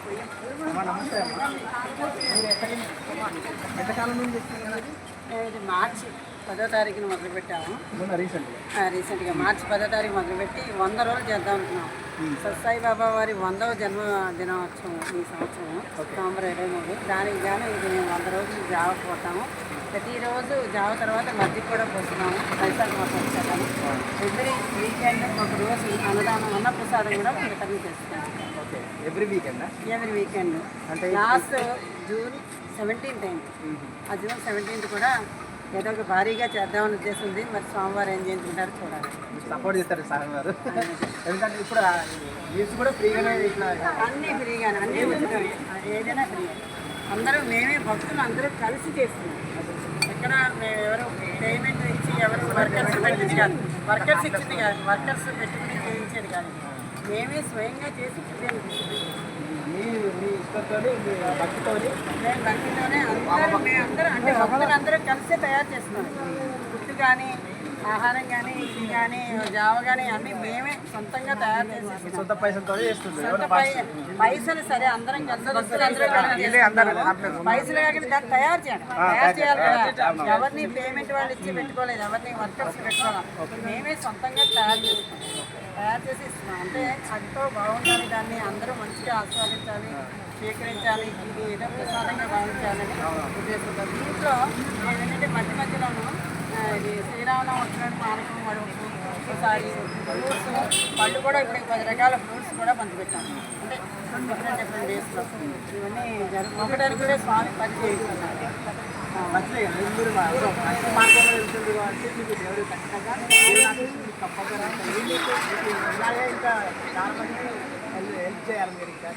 అమ్మా నమస్తే అమ్మా. మీరు ఎంతకాలం నుంచి చేస్తున్నారు? ఇది మార్చి 10వ తారీఖున మొదలుపెట్టాము. మొన్న రీసెంట్గా మార్చి 10వ తారీఖు మొదలుపెట్టి 100 రోజులు చేద్దాం అనుకున్నాం. సత్సాయి బాబా వారి 100వ జన్మ దినోత్సవం ఈ సంవత్సరం నవంబర్ 23. దానికి గాను ఇది మేము 100 రోజులు జావ పోతాము. ప్రతిరోజు జావ తర్వాత మధ్య కూడా పోస్తున్నాము. వైశాఖ మాసం వచ్చాము. ఎవ్రీ వీకెండ్ ఒక రోజు అన్నదానం అన్నప్రసాదం కూడా వితరణ చేస్తున్నాము. ఎవ్రీ వీకెండ్ అంటే లాస్ట్ జూన్ 17th అయింది. ఆ జూన్ 17th కూడా ఏదో ఒక భారీగా చేద్దామని ఉద్దేశం ఉంది. మరి సోమవారం ఏం చేయించుకుంటారో చూడాలి. సపోర్ట్ చేస్తారు సార్ గారు. ఎందుకంటే ఇప్పుడు న్యూస్ కూడా ఫ్రీగానే అన్నీ ఫ్రీగానే, అన్నీ ఉచితమే, ఏదైనా ఫ్రీ. అందరూ మేమే భక్తులు అందరూ కలిసి చేస్తున్నాం. ఎక్కడ మేము ఎవరు పేమెంట్ ఇచ్చి ఎవరు వర్కర్స్ పెట్టింది కాదు, వర్కర్స్ ఇచ్చింది కాదు, వర్కర్స్ పెట్టుకుని చేయించేది కాదు. మేమే స్వయంగా చేసి మీ ఇష్టంతో మీ భక్తితోని మేము భక్తితోనే మేమందరూ అంటే భక్తులందరూ కలిసే తయారు చేస్తున్నాం. ఫుడ్ కానీ, ఆహారం కానీ, ఇది కానీ, జావ కానీ అన్నీ మేమే సొంతంగా తయారు చేసి సొంత పైసలతో చేస్తుంది. పైసలు సరే అందరం కలిసి పైసలు కాకుండా దాన్ని తయారు చేయాలి కదా. ఎవరిని పేమెంట్ వాళ్ళు ఇచ్చి పెట్టుకోలేదు, ఎవరిని వర్కర్స్ పెట్టుకోవాలి. మేమే సొంతంగా తయారు చేసి ఇస్తున్నాం. అంటే ఎంతో బాగుండాలి, దాన్ని అందరూ మంచిగా ఆస్వాదించాలి, స్వీకరించాలి, ఇది ఏదో ప్రసాదంగా భావించాలని ఉద్దేశంతో. దీంట్లో ఏంటంటే మధ్య మధ్యలోనూ ఇది శ్రీరామనవమి వచ్చినట్టు పానకం, వడుపు, ఒకసారి ఫ్రూట్స్, పళ్ళు కూడా ఇప్పుడు 10 రకాల ఫ్రూట్స్ కూడా పంచిపెట్టాము. అంటే డిఫరెంట్ డేస్లో ఇవన్నీ ఒకటానికి కూడా స్వామి పని చేయిస్తున్నారు. మీరు వెళ్తుంది కాబట్టి మీకు దేవుడు ఖచ్చితంగా అలాగే ఇంకా చాలా మంది హెల్ప్ చేయాలి, మీరు ఇంకా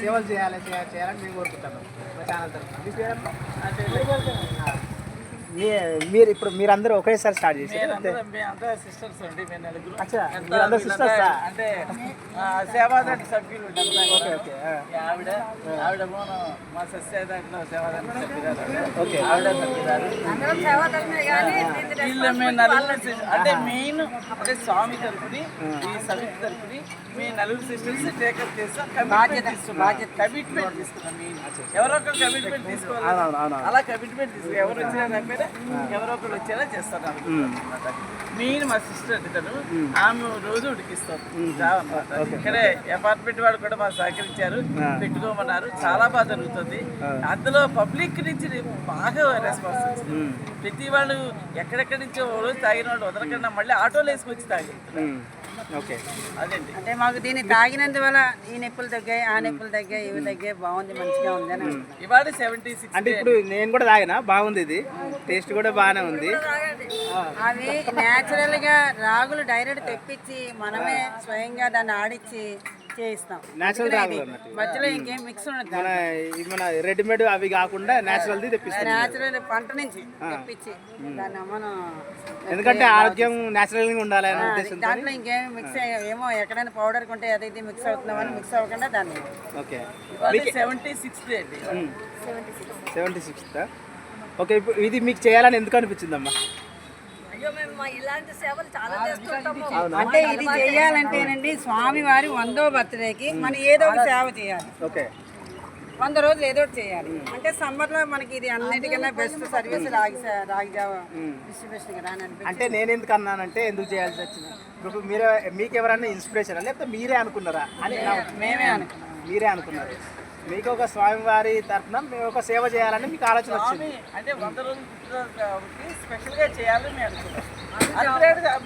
సేవలు చేయాలని మేము కోరుకుంటాను మా ఛానల్ తరఫున. మీ పేరు మీరు ఇప్పుడు మీరందరూ ఒకేసారి స్టార్ట్ చేశారు? సిస్టర్స్ అండి, మేము నలుగురు. మీరందరూ సిస్టర్స్ అంటే సేవాదాంటి సభ్యులు ఆవిడ మా సస్య దాంట్లో సేవాదాంటి సభ్యురాలు ఆవిడ సభ్యురాలు. వీళ్ళు మేము నలుగురు అంటే మెయిన్ అంటే స్వామి తరపుని ఈ సమితి తరపుని మీ నలుగురు సిస్టర్స్ టేకప్ చేస్తాం. కమిట్మెంట్ తీసుకున్నాం. ఎవరో ఒకరు కమిట్మెంట్ తీసుకోవాలి. అలా కమిట్మెంట్ తీసుకుని ఎవరు వచ్చినా ఎవరో ఒకరు వచ్చేలా చేస్తారు. మెయిన్ మా సిస్టర్ ఇతను, ఆమె రోజు ఉడికిస్తారు అన్నమాట. ఇక్కడే అపార్ట్మెంట్ వాళ్ళు కూడా మాకు సహకరించారు, పెట్టుకోమన్నారు. చాలా బాగా జరుగుతుంది. అందులో పబ్లిక్ నుంచి బాగా రెస్పాన్స్ వచ్చింది. ప్రతి వాళ్ళు ఎక్కడెక్కడి నుంచో రోజు తాగిన వాళ్ళు వదలకుండా మళ్ళీ ఆటోలు వేసుకొచ్చి తాగి. అదేంటి అంటే మాకు దీన్ని తాగినందువల్ల ఈ నొప్పులు తగ్గాయి, ఆ నొప్పులు తగ్గాయి, ఇవి తగ్గాయి, బాగుంది, మంచిగా ఉంది అని. ఇవాళ 76 అంటే ఇప్పుడు నేను కూడా తాగినా, బాగుంది, ఇది టేస్ట్ కూడా బాగానే ఉంది. అవి న్యాచురల్ గా రాగులు డైరెక్ట్ తెప్పించి మనమే స్వయంగా దాన్ని ఆడిచ్చి చేయిస్తాం. మధ్యలో ఇంకేం మిక్స్ ఉండదు. మన రెడీమేడ్ అవి కాకుండా న్యాచురల్ తెప్పిస్తాం. న్యాచురల్ పంట నుంచి తెప్పించి దాన్ని మనం, ఎందుకంటే ఆరోగ్యం న్యాచురల్ గా ఉండాలి అనే ఉద్దేశం. దాంట్లో ఇంకేం మిక్స్ ఏమో ఎక్కడైనా పౌడర్ కొంటే అదైతే మిక్స్ అవుతుందామని మిక్స్ అవ్వకుండా దాన్ని. Okay, 76 okay. ఇప్పుడు ఇది మీకు చేయాలని ఎందుకు అనిపించిందమ్మా? అంటే ఇది చేయాలంటేనండి స్వామి వారి 100వ బర్త్డేకి మనం ఏదో ఒక సేవ చేయాలి. ఓకే, 100 రోజులు ఏదో ఒకటి చేయాలి. అంటే సమ్మర్లో మనకి ఇది అన్నిటికన్నా బెస్ట్ సర్వీస్ రాగి జావ డిస్ట్రిబ్యూషన్ కదా అని అనిపించింది. అంటే నేను ఎందుకు అన్నానంటే, ఎందుకు చేయాల్సి వచ్చింది, ఇప్పుడు మీరు మీకు ఎవరైనా ఇన్స్పిరేషన్ లేకపోతే మీరే అనుకున్నారా అని? మేమే అనుకున్నాం. మీరే అనుకున్నారు. మీకు ఒక స్వామివారి తరఫున మేము ఒక సేవ చేయాలని మీకు ఆలోచన వచ్చింది. అంటే 100 రోజులు కాబట్టి స్పెషల్గా చేయాలని మేము అనుకున్నాం.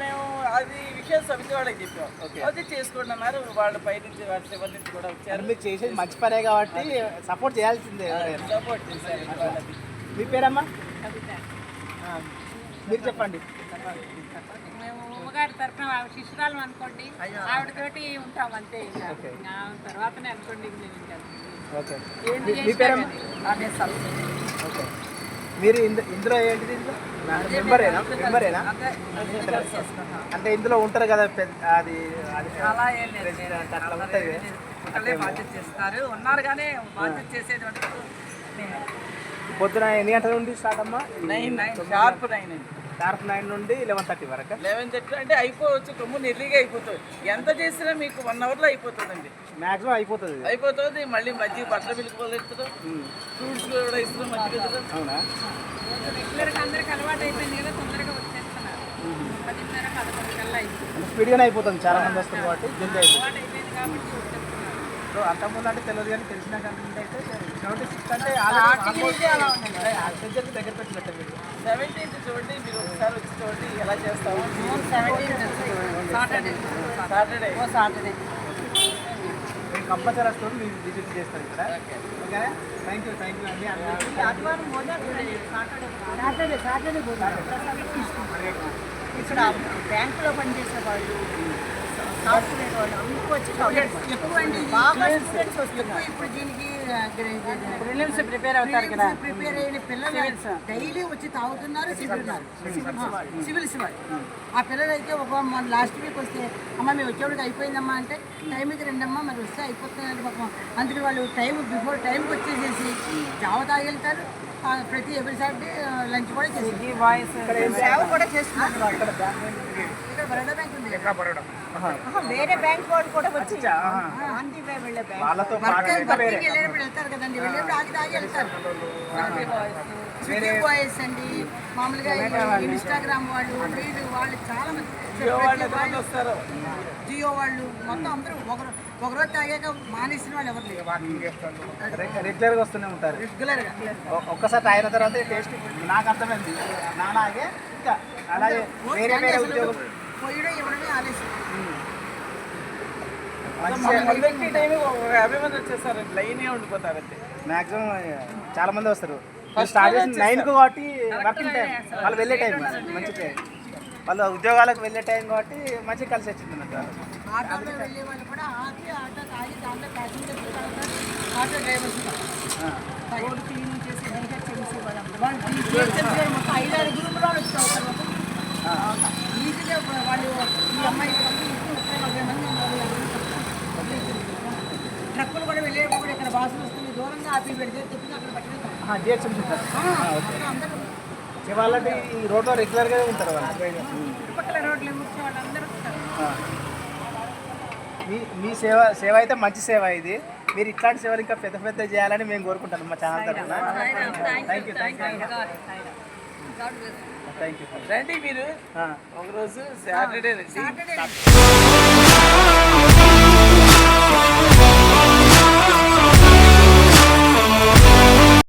మేము అది విషయం సమితి వాళ్ళకి చెప్పాం. అది చేసుకోండి అన్నారు. వాళ్ళ పై నుంచి ఎవరి నుంచి కూడా వచ్చారు. మీరు చేసేది మంచి పనే కాబట్టి సపోర్ట్ చేయాల్సిందే. సపోర్ట్ చేశారు. మీ పేరమ్మా? మీరు చెప్పండి. మేము ఉమ్మగారి తరఫున ఆవిడ శిష్యురాలు అనుకోండి, ఆవిడతోటి ఉంటాం అంతే. తర్వాతనే అనుకోండి. ఓకే, మీ పేరమ్మా? ఓకే, మీరు ఇందులో ఏంటిది? మెంబరేనా? అంటే ఇందులో ఉంటారు కదా, అది అలా ఏం లేదు, అట్లా ఉంటుంది. బాధ్యత చేస్తారు ఉన్నారు కానీ బాధ్యత చేసేది. పొద్దున ఎన్ని గంటల నుండి స్టార్ట్ అమ్మా? 9 షార్ప్ 9. షార్ప్ 9 నుండి 11:30 వరకు. 11:30 అంటే అయిపోవచ్చు, కొమ్ము నెల్లిగా అయిపోతుంది. ఎంత చేసినా మీకు 1 అవర్లో అయిపోతుందండి. మ్యాక్సిమం అయిపోతుంది. అయిపోతుంది. మళ్ళీ మజ్జిగ బట్టల మిల్క్ పాలు ఇస్తారు, ఫ్రూట్స్ కూడా ఇస్తారు, మజ్జిగ ఇస్తారు. అవునా? రెగ్యులర్గా అందరికి అలవాటు అయిపోయింది కదా, తొందరగా వచ్చేస్తున్నారు. 10:30, 11 కల్లా అయిపోతుంది. స్పీడ్గానే అయిపోతుంది, చాలా మంది వస్తారు కాబట్టి జల్దీ అయిపోతుంది. అలవాటు అయిపోయింది కాబట్టి వచ్చేస్తున్నారు. సో అంతకుముందు అంటే తెలియదు కానీ తెలిసినాక అయితే 76 అంటే సెంచరీ దగ్గర పెట్టినట్టు మీరు. 17th చూడండి, మీరు ఒకసారి వచ్చి చూడండి ఎలా చేస్తాము. జూన్ 17 సాటర్డే సాటర్డే నేను కంపల్సరీ వస్తాను, మీరు విజిట్ చేస్తాను ఇక్కడ. ఓకే, థ్యాంక్ యూ అండి అందరికీ. సాటర్డే ఇక్కడ బ్యాంకులో పనిచేసే వాళ్ళు, సాఫ్ట్వేర్ వాళ్ళు అందరూ వచ్చి ఎక్కువ అండి. బాగా స్టూడెంట్స్ వస్తున్నారు. ఇప్పుడు దీనికి ప్రిలిమ్స్ ప్రిపేర్ అవుతారు కదా, ప్రిపేర్ అయిన పిల్లలు డైలీ వచ్చి తాగుతున్నారు, సివిల్స్ వాళ్ళు. ఆ పిల్లలు అయితే ఒక లాస్ట్ వీక్ వస్తే అమ్మ మేము వచ్చేవాడికి అయిపోయిందమ్మా అంటే టైంకి రండమ్మా మరి వస్తే అయిపోతుందండి పాపం. అందుకే వాళ్ళు బిఫోర్ టైంకి వచ్చేసేసి జావ తాగి వెళ్తారు. ప్రతి ఎవ్రీ సాటర్డే లంచ్ కూడా చేసి సేవ కూడా చేస్తున్నారు. ఇక్కడ బరోడా బ్యాంక్ ఉంది, వేరే బ్యాంక్ వాళ్ళు కూడా వచ్చి గాంధీ వెళ్ళే బ్యాంక్ వెళ్ళేటప్పుడు వెళ్తారు కదండి, వెళ్ళేప్పుడు ఆగి తాగి వెళ్తారు. బాయ్స్ అండి, మామూలుగా ఇన్స్టాగ్రామ్ వాళ్ళు, వాళ్ళు చాలా మంది, జియో వాళ్ళు మొత్తం అందరూ ఒకరోజు తాగాక మానేసిన వాళ్ళు ఎవరు లేరు. రెగ్యులర్గా వస్తూనే ఉంటారు. రెగ్యులర్గా ఒక్కసారి తాగిన తర్వాత టేస్ట్ నాకు అర్థమైంది. నాలాగే ఇంకా అలాగే వేరే వేరే ఉద్యోగం పోయడం ఇవ్వడమే ఆలస్యం. మొదటి టైం 50 మంది వచ్చేస్తారండి, లైనే ఉండిపోతారండి. మ్యాక్సిమం చాలా మంది వస్తారు. స్టార్ట్ చేసిన 9కు కాబట్టి వర్కింగ్ టైం, వాళ్ళు వెళ్ళే టైం మంచి టైం, వాళ్ళు ఉద్యోగాలకు వెళ్ళే టైం కాబట్టి మంచిగా కలిసి వచ్చింది అంటారు. ఆటోలో వెళ్ళే వాళ్ళు కూడా ఆటో తాగి దాంట్లో ప్యాసింజర్స్ తాగుతారు, ఆటో డ్రైవర్స్ రోడ్డు క్లీనింగ్ చేసి DHMC వాళ్ళు మొత్తం 5-6 గ్రూపులో వచ్చి తాగుతారు. ఈజీగా వాళ్ళు ఈ అమ్మాయి 30-40 మంది ట్రక్కులు కూడా వెళ్ళేటప్పుడు కూడా ఇక్కడ బాసులు వస్తుంది, దూరంగా ఆపి పెడితే తెప్పించి అక్కడ పట్టుకుంటారు. అందరూ వాళ్ళంటే ఈ రోడ్లో రెగ్యులర్గానే ఉంటారు వాళ్ళు. చుట్టుపక్కల రోడ్లు ముఖ్య వాళ్ళందరూ వస్తారు. మీ సేవ అయితే మంచి సేవ ఇది. మీరు ఇట్లాంటి సేవలు ఇంకా పెద్ద పెద్ద చేయాలని మేము కోరుకుంటాం మా ఛానల్ తరఫున. Thank you. రండి మీరు ఒకరోజు సాటర్డే